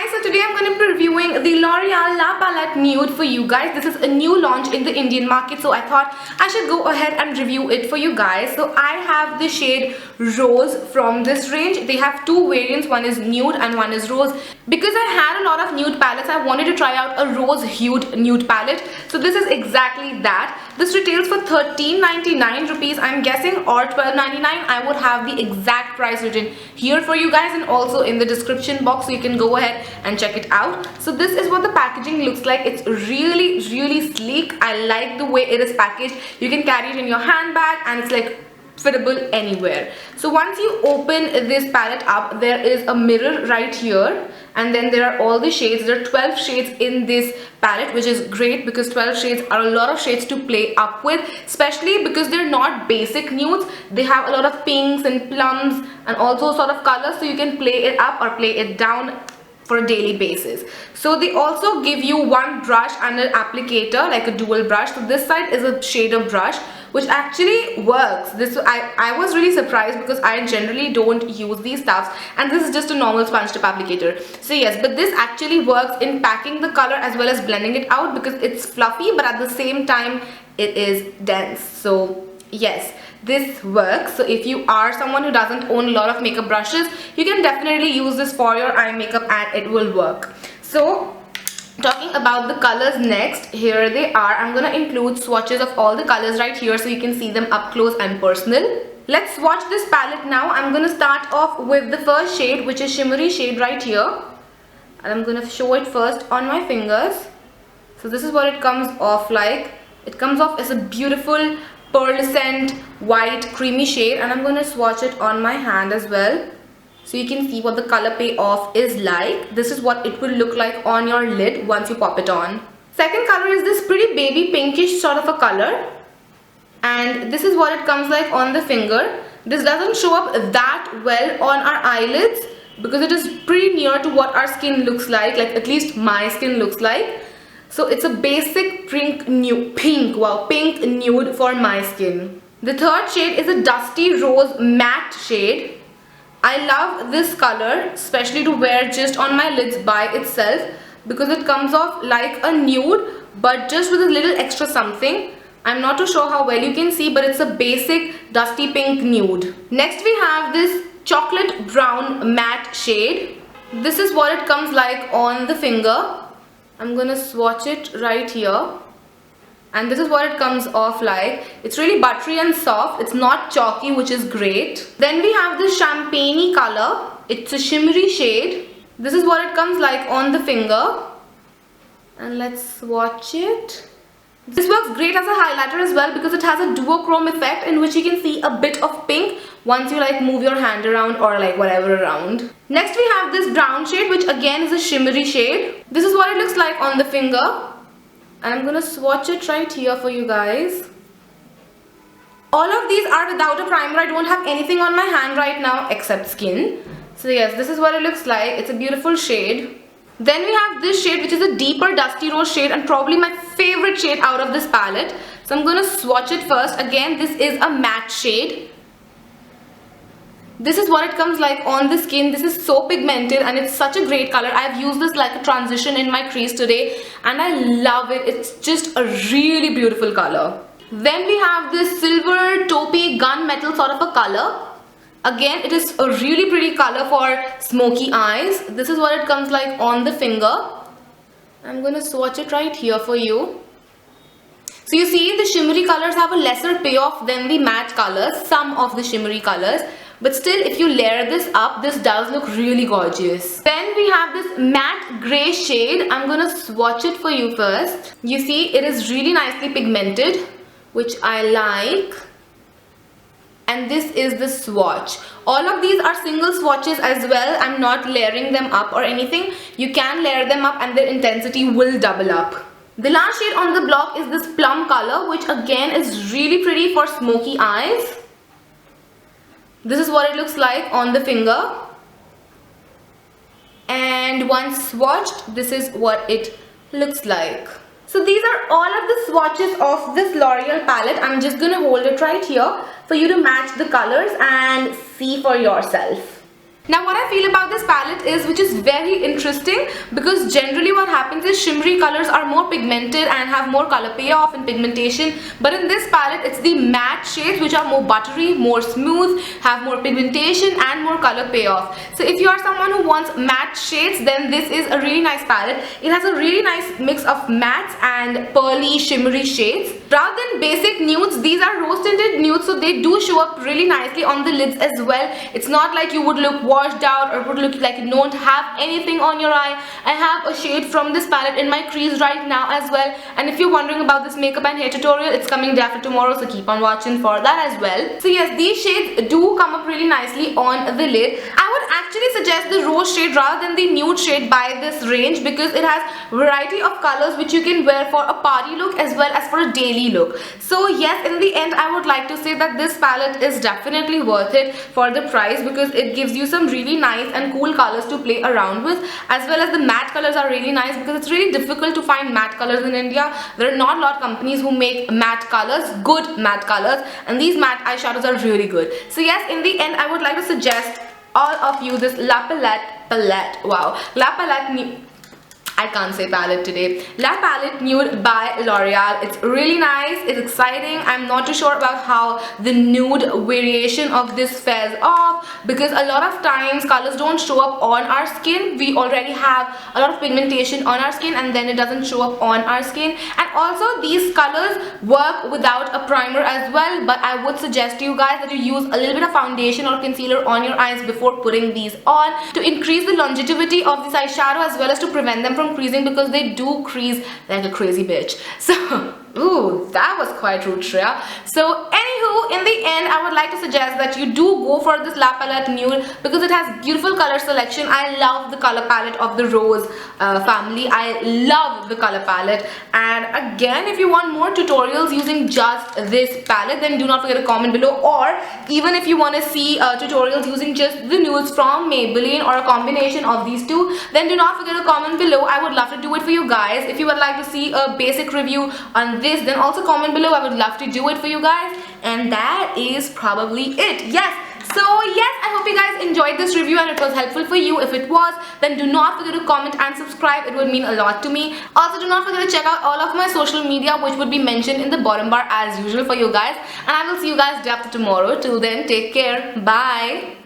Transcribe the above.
Hi, so today I'm going to be reviewing the L'Oreal La Palette Nude for you guys. This is a new launch in the Indian market, so I thought I should go ahead and review it for you guys. So I have the shade Rose from this range. They have two variants, one is nude and one is rose. Because I had a lot of nude palettes, I wanted to try out a rose hued nude palette. So this is exactly that. This retails for 13.99 rupees, I'm guessing, or 12.99. I would have the exact price written here for you guys and also in the description box, so you can go ahead and check it out. So this is what the packaging looks like. It's really sleek. I like the way it is packaged. You can carry it in your handbag and it's like fittable anywhere. So once you open this palette up, there is a mirror right here, and then there are all the shades. There are 12 shades in this palette, which is great because 12 shades are a lot of shades to play up with, especially because they're not basic nudes. They have a lot of pinks and plums and also sort of colors, so you can play it up or play it down for a daily basis. So they also give you one brush and an applicator, like a dual brush. So this side is a shader brush, which actually works. This I was really surprised because I generally don't use these stuffs, and this is just a normal sponge tip applicator. So yes, but this actually works in packing the color as well as blending it out because it's fluffy, but at the same time it is dense. So yes, this works. So if you are someone who doesn't own a lot of makeup brushes, you can definitely use this for your eye makeup and it will work. So talking about the colors next, here they are. I'm gonna include swatches of all the colors right here so you can see them up close and personal. Let's swatch this palette now. I'm gonna start off with the first shade, which is shimmery shade right here, and I'm gonna show it first on my fingers. So this is what it comes off like. It comes off as a beautiful pearlescent white creamy shade, and I'm gonna swatch it on my hand as well so you can see what the color payoff is like. This is what it will look like on your lid once you pop it on. Second color is this pretty baby pinkish sort of a color, and this is what it comes like on the finger. This doesn't show up that well on our eyelids because it is pretty near to what our skin looks like at least my skin looks like. So it's a basic pink nude for my skin. The third shade is a dusty rose matte shade. I love this color, especially to wear just on my lids by itself because it comes off like a nude but just with a little extra something. I'm not too sure how well you can see, but it's a basic dusty pink nude. Next we have this chocolate brown matte shade. This is what it comes like on the finger. I'm gonna swatch it right here, and this is what it comes off like. It's really buttery and soft. It's not chalky, which is great. Then we have this champagne color. It's a shimmery shade. This is what it comes like on the finger, and let's swatch it. This works great as a highlighter as well because it has a duochrome effect in which you can see a bit of pink once you move your hand around or whatever around. Next we have this brown shade, which again is a shimmery shade. This is what it looks like on the finger, and I'm gonna swatch it right here for you guys. All of these are without a primer. I don't have anything on my hand right now except skin. So yes, this is what it looks like. It's a beautiful shade. Then we have this shade, which is a deeper dusty rose shade and probably my favorite shade out of this palette. So I'm gonna swatch it first. Again, this is a matte shade. This is what it comes like on the skin. This is so pigmented and it's such a great color. I've used this like a transition in my crease today and I love it. It's just a really beautiful color. Then we have this silver taupey gunmetal sort of a color. Again, it is a really pretty color for smoky eyes. This is what it comes like on the finger. I'm going to swatch it right here for you. So you see the shimmery colors have a lesser payoff than the matte colors, some of the shimmery colors. But still, if you layer this up, this does look really gorgeous. Then we have this matte grey shade. I'm going to swatch it for you first. You see, it is really nicely pigmented, which I like. And this is the swatch. All of these are single swatches as well. I'm not layering them up or anything. You can layer them up and their intensity will double up. The last shade on the block is this plum color, which again is really pretty for smoky eyes. This is what it looks like on the finger. And once swatched, this is what it looks like. So these are all of the swatches of this L'Oreal palette. I'm just gonna hold it right here for you to match the colors and see for yourself. Now what I feel about this palette is, which is very interesting, because generally what happens is shimmery colors are more pigmented and have more color payoff and pigmentation, but in this palette it's the matte shades which are more buttery, more smooth, have more pigmentation and more color payoff. So if you are someone who wants matte shades, then this is a really nice palette. It has a really nice mix of mattes and pearly shimmery shades. Rather than basic nudes, these are rose tinted nudes, so they do show up really nicely on the lids as well. It's not like you would look washed out or would look like you don't have anything on your eye. I have a shade from this palette in my crease right now as well, and if you're wondering about this makeup and hair tutorial, it's coming day after tomorrow, so keep on watching for that as well. So yes, these shades do come up really nicely on the lid. I would actually suggest the rose shade rather than the nude shade by this range, because it has variety of colors which you can wear for a party look as well as for a daily look. So yes, in the end I would like to say that this palette is definitely worth it for the price, because it gives you some really nice and cool colors to play around with, as well as the matte colors are really nice, because it's really difficult to find matte colors in India. There are not a lot of companies who make matte colors, good matte colors, and these matte eyeshadows are really good. So yes, in the end I would like to suggest all of you this La Palette I can't say palette today. La Palette Nude by L'Oreal. It's really nice, it's exciting. I'm not too sure about how the nude variation of this fares off, because a lot of times colors don't show up on our skin. We already have a lot of pigmentation on our skin and then it doesn't show up on our skin. And also these colors work without a primer as well, but I would suggest to you guys that you use a little bit of foundation or concealer on your eyes before putting these on, to increase the longevity of this eyeshadow as well as to prevent them from creasing, because they do crease like a crazy bitch. So ooh, that was quite rude, Shreya. So anywho, in the end I would like to suggest that you do go for this La Palette Nude, because it has beautiful color selection. I love the color palette of the Rose family. I love the color palette. And again, if you want more tutorials using just this palette, then do not forget to comment below. Or even if you want to see tutorials using just the nudes from Maybelline or a combination of these two, then do not forget to comment below. I would love to do it for you guys. If you would like to see a basic review on this, then also comment below. I would love to do it for you guys. And that is probably it. Yes, so yes, I hope you guys enjoyed this review and it was helpful for you. If it was, then do not forget to comment and subscribe. It would mean a lot to me. Also, do not forget to check out all of my social media, which would be mentioned in the bottom bar as usual for you guys. And I will see you guys day after tomorrow. Till then, take care. Bye.